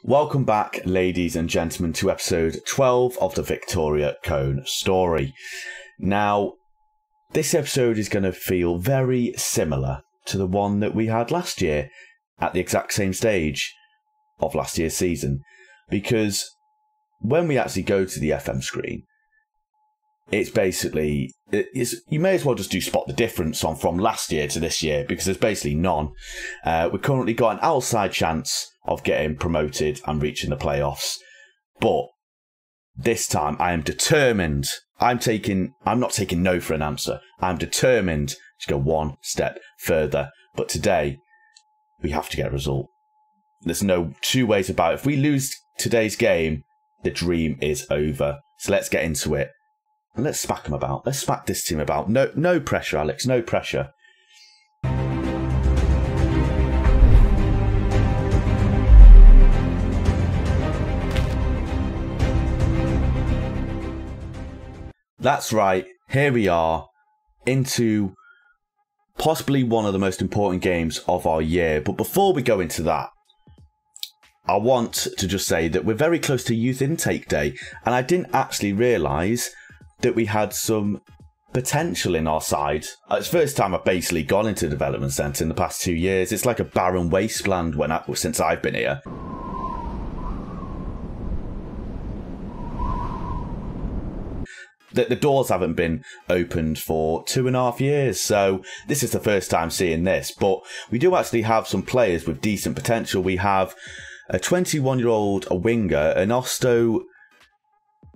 Welcome back, ladies and gentlemen, to episode 12 of the Viktoria Köln story. Now, this episode is going to feel very similar to the one that we had last year at the exact same stage of last year's season, because when we actually go to the FM screen, it's basically, you may as well just do spot the difference on from last year to this year, because there's basically none. We've currently got an outside chance of getting promoted and reaching the playoffs, but this time I am determined. I'm not taking no for an answer. I'm determined to go one step further, but today we have to get a result. There's no two ways about it. If we lose today's game, the dream is over. So let's get into it. And let's smack them about. Let's smack this team about. No pressure, Alex. No pressure. That's right. Here we are into possibly one of the most important games of our year. But before we go into that, I want to just say that we're very close to Youth Intake Day. And I didn't actually realise that we had some potential in our side. It's the first time I've basically gone into the development centre in the past 2 years. It's like a barren wasteland since I've been here. The doors haven't been opened for 2.5 years, so this is the first time seeing this. But we do actually have some players with decent potential. We have a 21-year-old winger, Ernesto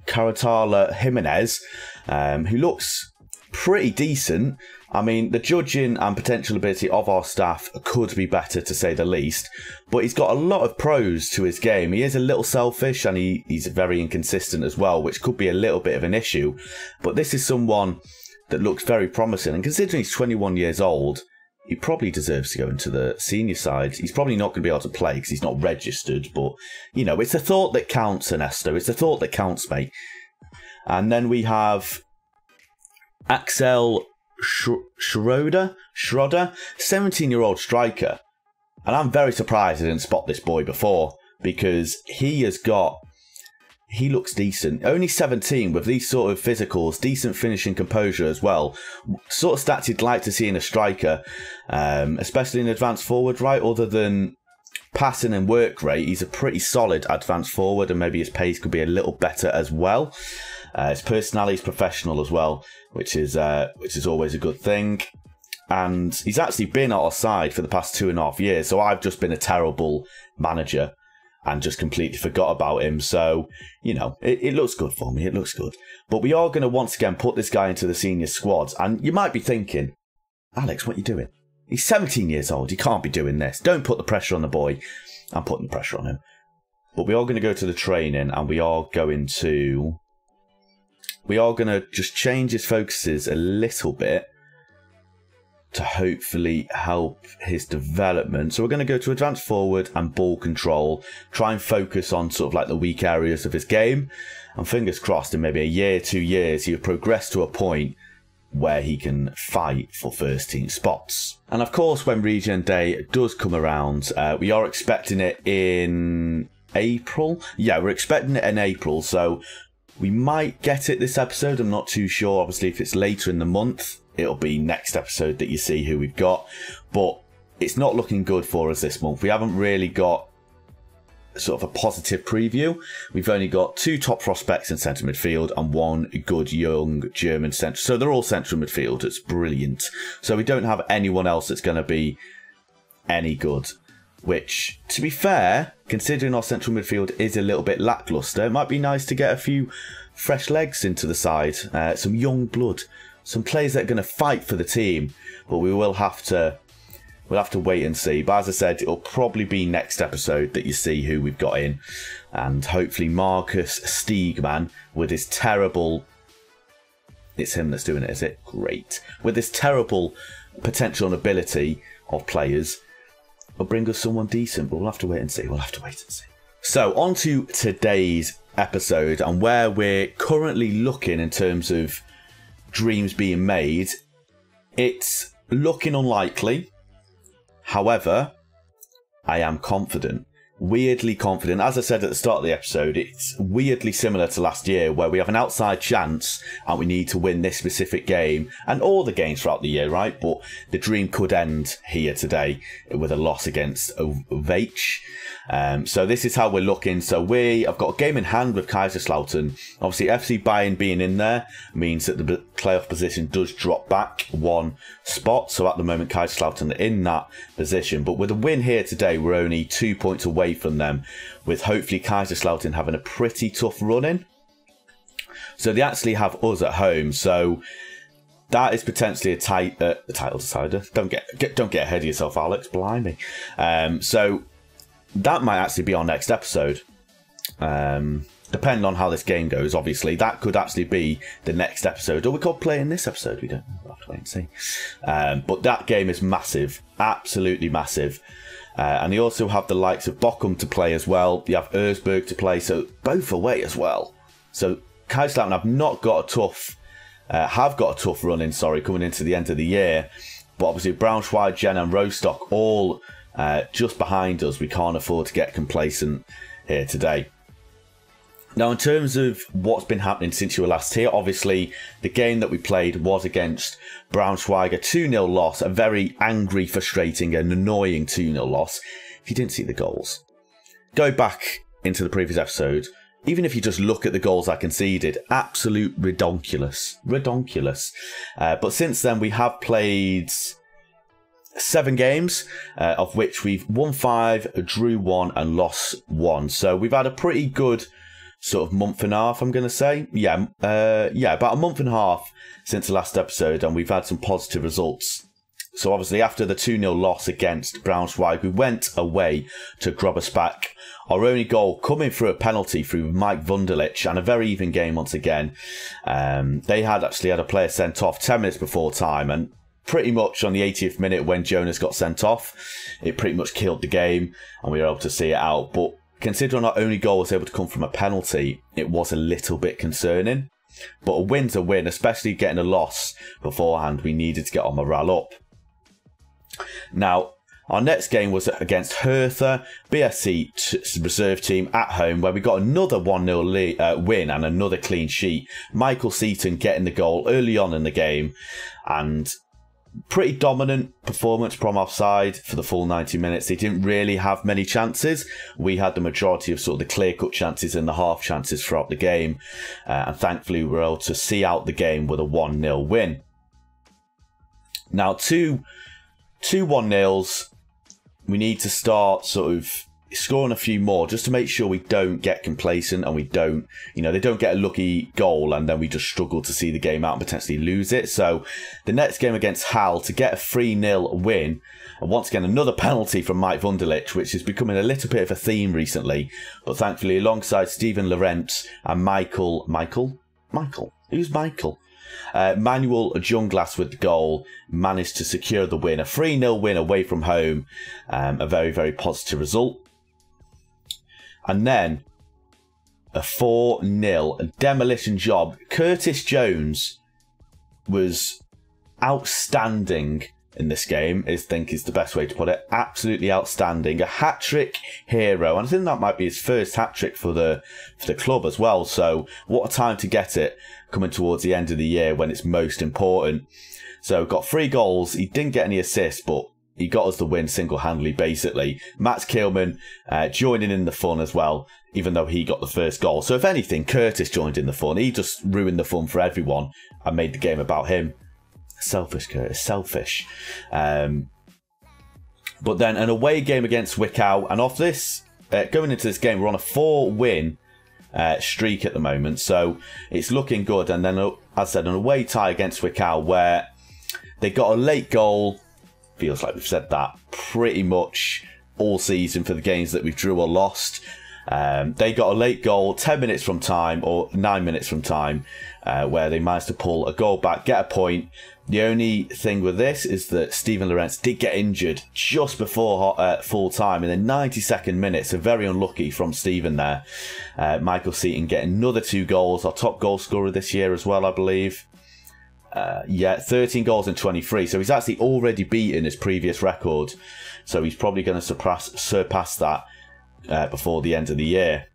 Caratala Jimenez, who looks pretty decent. I mean, the judging and potential ability of our staff could be better, to say the least, but he's got a lot of pros to his game. He is a little selfish and he's very inconsistent as well, which could be a little bit of an issue. But this is someone that looks very promising, and considering he's 21 years old, he probably deserves to go into the senior side. He's probably not going to be able to play because he's not registered, but, you know, it's the thought that counts, Ernesto. It's the thought that counts, mate. And then we have Axel Schroeder, 17-year-old striker. And I'm very surprised I didn't spot this boy before, because he looks decent. Only 17 with these sort of physicals, decent finishing composure as well. Sort of stats you'd like to see in a striker, especially in advanced forward, right? Other than passing and work rate, he's a pretty solid advanced forward, and maybe his pace could be a little better as well. His personality is professional as well, which is always a good thing. And he's actually been at our side for the past 2.5 years, so I've just been a terrible manager and just completely forgot about him. So, you know, it looks good for me. It looks good. But we are going to once again put this guy into the senior squad. And you might be thinking, Alex, what are you doing? He's 17 years old. He can't be doing this. Don't put the pressure on the boy. I'm putting the pressure on him. But we are going to go to the training, and we are going to just change his focuses a little bit to hopefully help his development. So we're going to go to advanced forward and ball control, try and focus on sort of like the weak areas of his game. And fingers crossed, in maybe a year, 2 years, he'll progress to a point where he can fight for first team spots. And of course, when Region Day does come around, we are expecting it in April. Yeah, we're expecting it in April, so we might get it this episode. I'm not too sure. Obviously, if it's later in the month, it'll be next episode that you see who we've got. But it's not looking good for us this month. We haven't really got sort of a positive preview. We've only got 2 top prospects in centre midfield and 1 good young German centre. So they're all central midfield. It's brilliant. So we don't have anyone else that's going to be any good. Which, to be fair, considering our central midfield is a little bit lacklustre, it might be nice to get a few fresh legs into the side. Some young blood. Some players that are going to fight for the team. But we'll have to wait and see. But as I said, it'll probably be next episode that you see who we've got in. And hopefully Marcus Stegman with his terrible... It's him that's doing it, is it? Great. With this terrible potential and ability of players, will bring us someone decent. But we'll have to wait and see. So on to today's episode and where we're currently looking in terms of dreams being made. It's looking unlikely. However, I am confident weirdly confident. As I said at the start of the episode, it's weirdly similar to last year, where we have an outside chance and we need to win this specific game and all the games throughout the year, right? But the dream could end here today with a loss against Ovech. So this is how we're looking. So we have got a game in hand with Kaiserslautern. Obviously, FC Bayern being in there means that the playoff position does drop back one spot. So at the moment, Kaiserslautern are in that position. But with a win here today, we're only 2 points away from them, with hopefully Kaiserslautern having a pretty tough run in. So they actually have us at home. So that is potentially a title decider. Don't get ahead of yourself, Alex. Blimey. So that might actually be our next episode. Depending on how this game goes, obviously. That could actually be the next episode. Or we could play in this episode. We don't know. We'll have to wait and see. But that game is massive. Absolutely massive. And they also have the likes of Bochum to play as well. You have Erzberg to play. So both away as well. So Kaiserslautern have got a tough run in, coming into the end of the year. But obviously Braunschweig, Jena and Rostock all just behind us. We can't afford to get complacent here today. Now, in terms of what's been happening since you were last here, obviously the game that we played was against Braunschweig, a 2-0 loss, a very angry, frustrating and annoying 2-0 loss. If you didn't see the goals, go back into the previous episode. Even if you just look at the goals I conceded, absolute redonkulous. But since then, we have played 7 games, of which we've won 5, drew 1 and lost 1. So we've had a pretty good sort of month and a half, I'm going to say. Yeah, about a month and a half since the last episode, and we've had some positive results. So obviously after the 2-0 loss against Braunschweig, we went away to Grobbersbach. Our only goal coming through a penalty through Mike Wunderlich, and a very even game once again. They had actually had a player sent off 10 minutes before time, and pretty much on the 80th minute when Jonas got sent off, it pretty much killed the game and we were able to see it out. But considering our only goal was able to come from a penalty, it was a little bit concerning. But a win's a win, especially getting a loss beforehand. We needed to get our morale up. Now, our next game was against Hertha, BSC reserve team at home, where we got another 1-0 win and another clean sheet. Michael Seaton getting the goal early on in the game, and pretty dominant performance from our side for the full 90 minutes. They didn't really have many chances. We had the majority of sort of the clear-cut chances and the half chances throughout the game. And thankfully, we were able to see out the game with a 1-0 win. Now, two 1-0s. We need to start sort of scoring a few more just to make sure we don't get complacent and we don't, they don't get a lucky goal and then we just struggle to see the game out and potentially lose it. So the next game against Hal, to get a 3-0 win, and once again another penalty from Mike Wunderlich, which is becoming a little bit of a theme recently. But thankfully, alongside Stephen Lorentz and Michael, who's Michael? Manuel Junglas with the goal, managed to secure the win. A 3-0 win away from home. A very, very positive result. And then a 4-0 demolition job. Curtis Jones was outstanding in this game, I think is the best way to put it. Absolutely outstanding. A hat-trick hero. And I think that might be his first hat-trick for the club as well. So what a time to get it, coming towards the end of the year when it's most important. So got 3 goals. He didn't get any assists, but he got us the win single-handedly, basically. Mats Kielman joining in the fun as well, even though he got the first goal. So if anything, Curtis joined in the fun. He just ruined the fun for everyone and made the game about him. Selfish, Curtis, selfish. But then an away game against Wickau. And off this, going into this game, we're on a 4-win streak at the moment. So it's looking good. And then, as I said, an away tie against Wickau where they got a late goal. Feels like we've said that pretty much all season for the games that we've drew or lost. They got a late goal 10 minutes from time or 9 minutes from time where they managed to pull a goal back, get a point. The only thing with this is that Stephen Lorentz did get injured just before full time in the 92nd minute, so very unlucky from Stephen there. Michael Seaton getting another 2 goals, our top goal scorer this year as well, I believe. 13 goals in 23, so he's actually already beaten his previous record, so he's probably going to surpass that before the end of the year.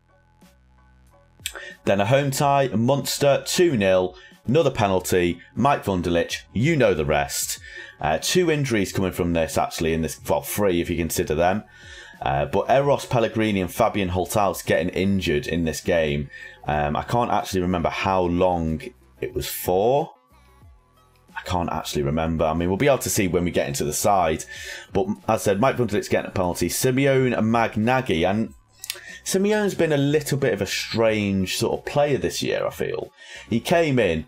Then a home tie, Munster 2-0, another penalty, Mike Wunderlich, you know the rest. 2 injuries coming from this actually in this, well 3 if you consider them. But Eros Pellegrini and Fabian Holthaus getting injured in this game. I can't actually remember how long it was for. I can't actually remember. I mean, we'll be able to see when we get into the side. But as I said, Mike Wunderlich getting a penalty. Simeone Magnaghi. And Simeone's been a little bit of a strange sort of player this year, I feel. He came in,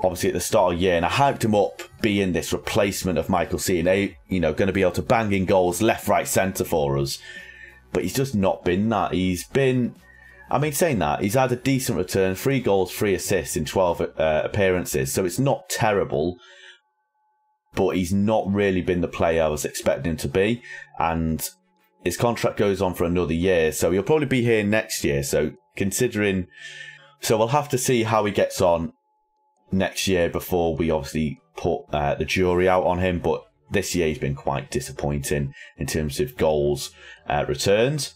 obviously, at the start of the year, and I hyped him up being this replacement of Michael Sean, you know, going to be able to bang in goals left, right, centre for us. But he's just not been that. He's been... I mean, saying that, he's had a decent return, 3 goals, 3 assists in 12 appearances, so it's not terrible, but he's not really been the player I was expecting him to be, and his contract goes on for another year, so he'll probably be here next year, so considering... So we'll have to see how he gets on next year before we obviously put the jury out on him, but this year he's been quite disappointing in terms of goals returns.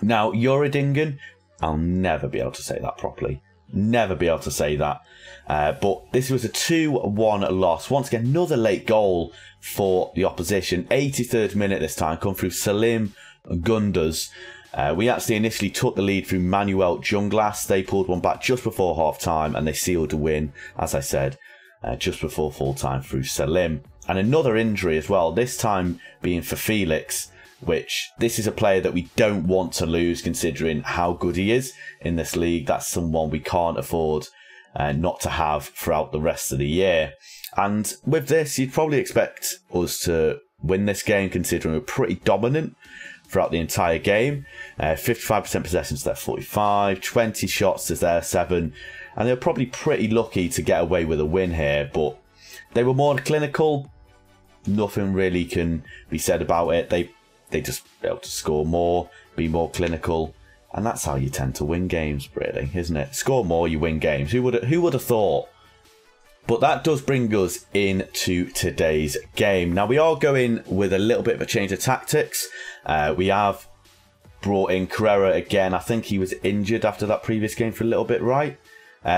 Now, Uredingen, I'll never be able to say that properly. Never be able to say that. But this was a 2-1 loss. Once again, another late goal for the opposition. 83rd minute this time, come through Salim Gunduz. We actually initially took the lead through Manuel Junglas. They pulled one back just before half-time and they sealed a win, as I said, just before full-time through Salim. And another injury as well, this time being for Felix, which this is a player that we don't want to lose considering how good he is in this league. That's someone we can't afford not to have throughout the rest of the year. And with this, you'd probably expect us to win this game considering we're pretty dominant throughout the entire game. 55% possession to their 45, 20 shots to their 7. And they're probably pretty lucky to get away with a win here, but they were more clinical. Nothing really can be said about it. They just be able to score more, be more clinical, and that's how you tend to win games, really, isn't it? Score more, you win games. Who would have thought? But that does bring us into today's game. Now, we are going with a little bit of a change of tactics. We have brought in Carrera again. I think he was injured after that previous game for a little bit, right?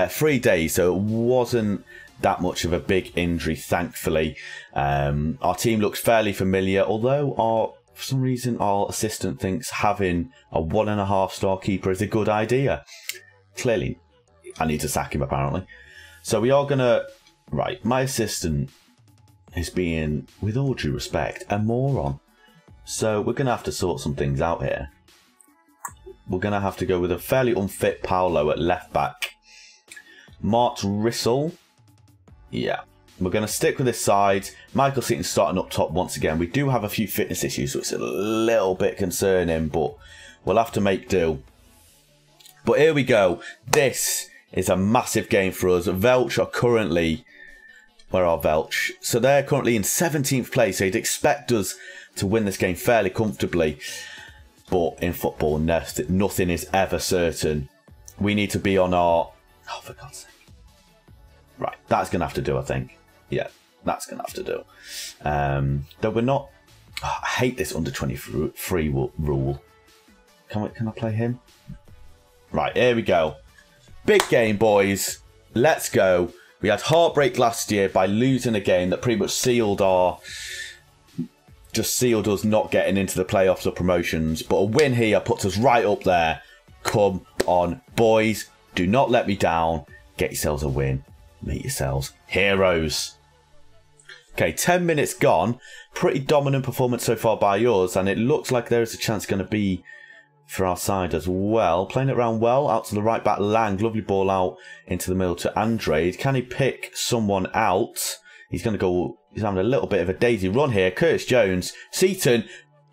3 days, so it wasn't that much of a big injury, thankfully. Our team looks fairly familiar, although for some reason our assistant thinks having a 1.5-star keeper is a good idea. Clearly, I need to sack him, apparently. So we are going to... Right, my assistant is being, with all due respect, a moron. So we're going to have to sort some things out here. We're going to have to go with a fairly unfit Paolo at left back. Mart Rissel. Yeah. We're going to stick with this side. Michael Seaton starting up top once again. We do have a few fitness issues, so it's a little bit concerning, but we'll have to make do. But here we go. This is a massive game for us. Velch are currently... Where are Velch? So they're currently in 17th place, so you'd expect us to win this game fairly comfortably. But in football, nothing is ever certain. We need to be on our... Oh, for God's sake. Right, that's going to have to do, I think. Yeah, that's going to have to do. Though we're not... Oh, I hate this under 23 rule. Can I play him? Right, here we go. Big game, boys. Let's go. We had heartbreak last year by losing a game that pretty much sealed us not getting into the playoffs or promotions. But a win here puts us right up there. Come on, boys. Do not let me down. Get yourselves a win. Make yourselves heroes. Okay, 10 minutes gone. Pretty dominant performance so far by yours. And it looks like there is a chance going to be for our side as well. Playing it around well. Out to the right back, Lang. Lovely ball out into the middle to Andrade. Can he pick someone out? He's going to go... He's having a little bit of a daisy run here. Curtis Jones. Seaton.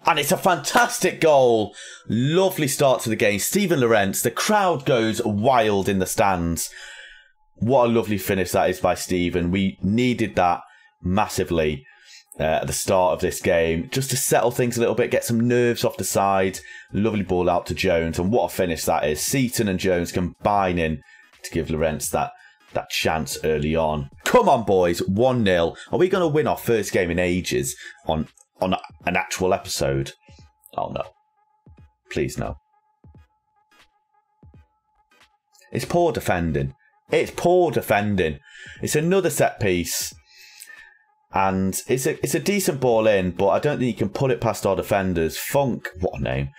And it's a fantastic goal. Lovely start to the game. Stephen Lorentz. The crowd goes wild in the stands. What a lovely finish that is by Stephen. We needed that massively at the start of this game, just to settle things a little bit, get some nerves off the side. Lovely ball out to Jones, and what a finish that is. Seaton and Jones combining to give Lorentz that chance early on. Come on, boys, 1-0. Are we going to win our first game in ages on an actual episode? Oh, no. Please, no. It's poor defending. It's poor defending. It's another set piece. And it's a decent ball in, but I don't think you can put it past our defenders. Funk, what a name.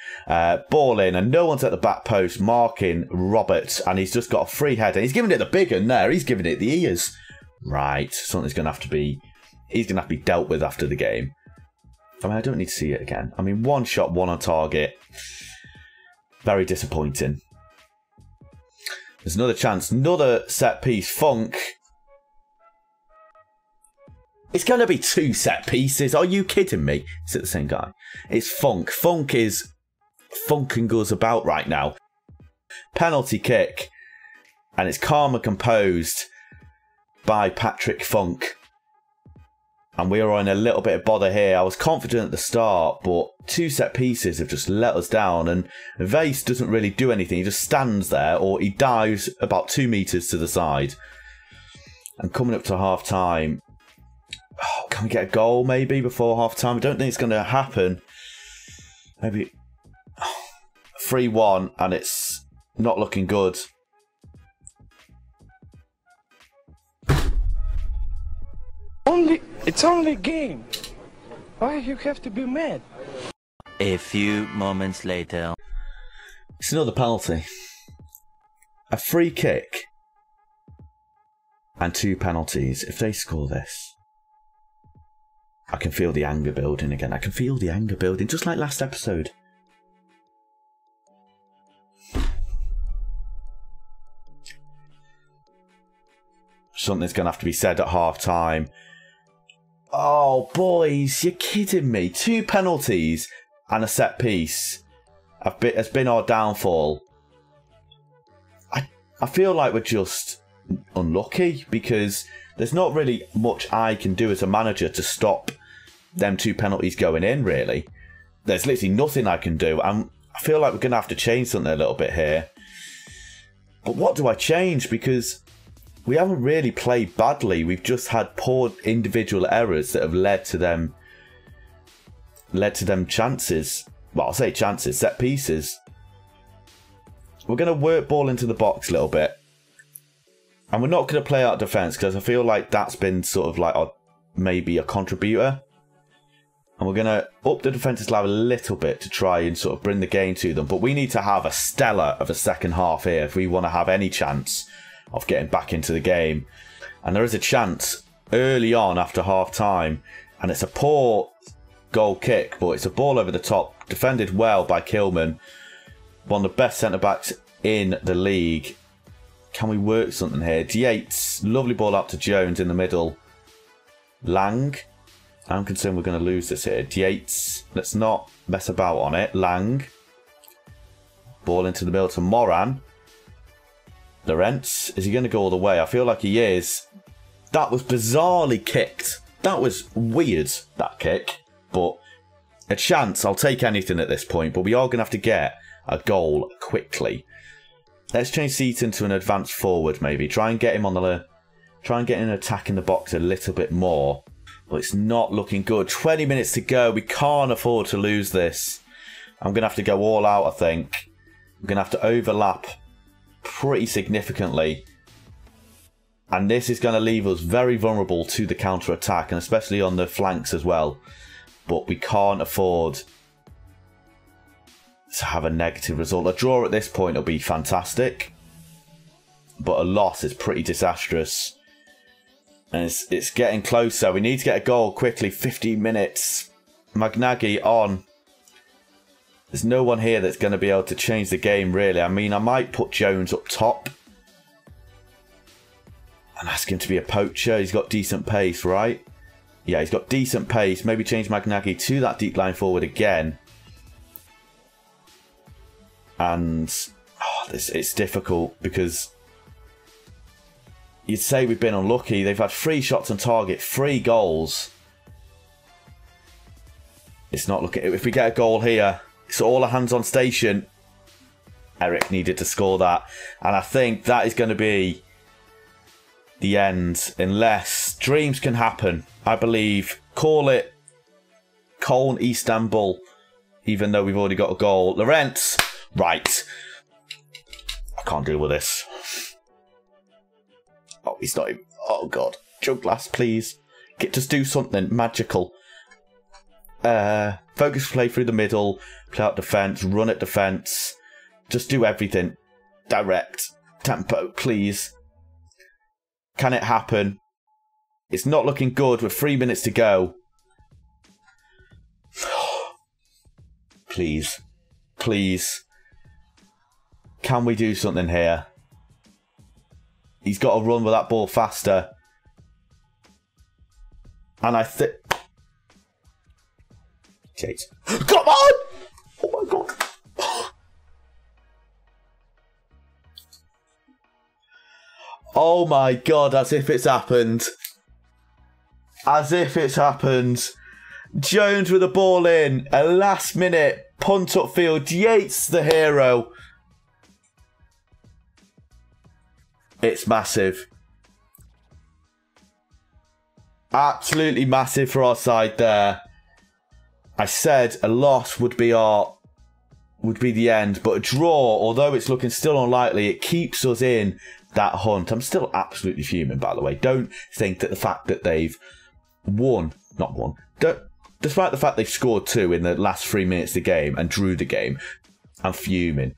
Ball in, and no one's at the back post marking Robert, and he's just got a free header. He's giving it the big one there. He's giving it the ears. Right, something's going to have to be... He's going to have to be dealt with after the game. I mean, I don't need to see it again. I mean, one shot, one on target. Very disappointing. There's another chance. Another set piece. Funk. It's going to be 2 set pieces. Are you kidding me? Is it the same guy? It's Funk. Funk is funking us about right now. Penalty kick. And it's calm and composed by Patrick Funk. And we are in a little bit of bother here. I was confident at the start, but 2 set pieces have just let us down. And Vase doesn't really do anything. He just stands there, or he dives about 2 metres to the side. And coming up to half-time... Oh, can we get a goal maybe before half time? I don't think it's going to happen. Maybe 3-1 and it's not looking good. It's only a game. Why you have to be mad? A few moments later. It's another penalty. A free kick. And 2 penalties. If they score this... I can feel the anger building again. I can feel the anger building, just like last episode. Something's going to have to be said at half-time. Oh, boys, you're kidding me. 2 penalties and a set piece has been our downfall. I feel like we're just unlucky because... There's not really much I can do as a manager to stop them 2 penalties going in, really. There's literally nothing I can do. I feel like we're going to have to change something a little bit here. But what do I change? Because we haven't really played badly. We've just had poor individual errors that have led to them chances. Well, I'll say chances, set pieces. We're going to work ball into the box a little bit. And we're not going to play out defence because I feel like that's been sort of like maybe a contributor. And we're going to up the defensive line a little bit to try and sort of bring the game to them. But we need to have a stellar of a second half here if we want to have any chance of getting back into the game. And there is a chance early on after half time. And it's a poor goal kick, but it's a ball over the top. Defended well by Kilman. One of the best centre-backs in the league. Can we work something here? Yates, lovely ball up to Jones in the middle. Lang. I'm concerned we're going to lose this here. Yates, let's not mess about on it. Lang. Ball into the middle to Moran. Lorentz, is he going to go all the way? I feel like he is. That was bizarrely kicked. That was weird, that kick. But a chance, I'll take anything at this point. But we are going to have to get a goal quickly. Let's change Seaton to an advanced forward, maybe. Try and get him on the... Try and get an attack in the box a little bit more. But it's not looking good. 20 minutes to go. We can't afford to lose this. I'm going to have to go all out, I think. I'm going to have to overlap pretty significantly. And this is going to leave us very vulnerable to the counter-attack. And especially on the flanks as well. But we can't afford... to have a negative result. A draw at this point will be fantastic, but a loss is pretty disastrous. And it's getting closer. We need to get a goal quickly. 15 minutes. Magnaghi on. There's no one here that's going to be able to change the game, really. I mean, I might put Jones up top and ask him to be a poacher. He's got decent pace, right? Yeah, he's got decent pace. Maybe change Magnaghi to that deep line forward again. And it's difficult because you'd say we've been unlucky. They've had 3 shots on target, 3 goals. It's not looking... If we get a goal here, it's all hands on station. Eric needed to score that. And I think that is going to be the end. Unless dreams can happen. I believe. Call it Köln, Istanbul. even though we've already got a goal. Lawrence! Right. I can't deal with this. Oh, he's not even... Oh, God. Juglass, please. Just do something magical. Focus play through the middle. Play out defence. Run at defence. Just do everything. Direct. Tempo, please. Can it happen? It's not looking good with 3 minutes to go. Please. Please. Can we do something here? He's got to run with that ball faster. And I think... Jades. Come on! Oh my God. Oh my God, as if it's happened. As if it's happened. Jones with the ball in. A last minute punt upfield. Yates the hero. It's massive. Absolutely massive for our side there. I said a loss would be the end, but a draw, although it's looking still unlikely, it keeps us in that hunt. I'm still absolutely fuming, by the way. Don't think that the fact that they've despite the fact they've scored 2 in the last 3 minutes of the game and drew the game, I'm fuming.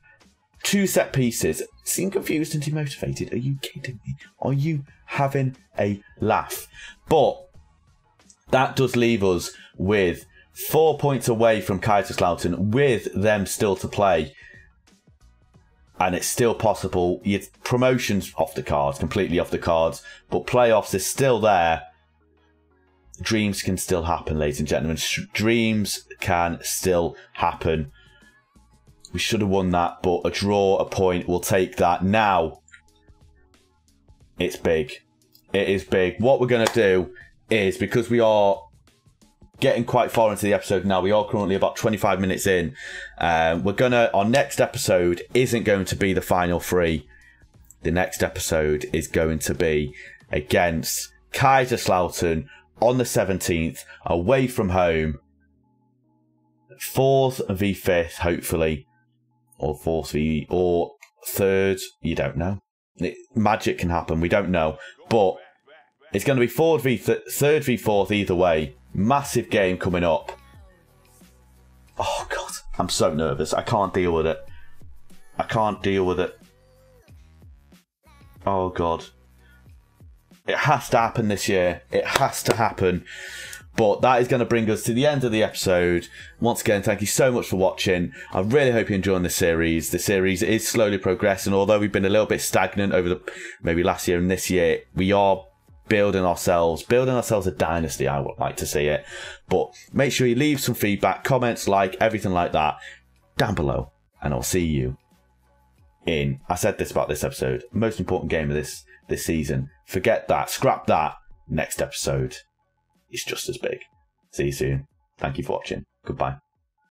2 set pieces. Seem confused and demotivated. Are you kidding me? Are you having a laugh? But that does leave us with 4 points away from Kaiserslautern, with them still to play. And it's still possible. Promotion's off the cards, completely off the cards. But playoffs is still there. Dreams can still happen, ladies and gentlemen. Dreams can still happen. We should have won that, but a draw, a point, we'll take that. Now, it's big. It is big. What we're going to do is, because we are getting quite far into the episode now, we are currently about 25 minutes in, our next episode isn't going to be the final 3. The next episode is going to be against Kaiserslautern on the 17th, away from home. 4th v 5th, hopefully. Or 3rd, you don't know. Magic can happen, we don't know. But it's going to be 3rd v 4th either way. Massive game coming up. Oh God, I'm so nervous. I can't deal with it. I can't deal with it. Oh God. It has to happen this year. It has to happen. But that is going to bring us to the end of the episode. Once again, thank you so much for watching. I really hope you're enjoying the series. The series is slowly progressing. Although we've been a little bit stagnant over maybe last year and this year, we are building ourselves a dynasty. I would like to see it. But make sure you leave some feedback, comments, everything like that down below. And I'll see you in, I said this about this episode, most important game of this season. Forget that. Scrap that. Next episode. It's just as big. See you soon. Thank you for watching. Goodbye.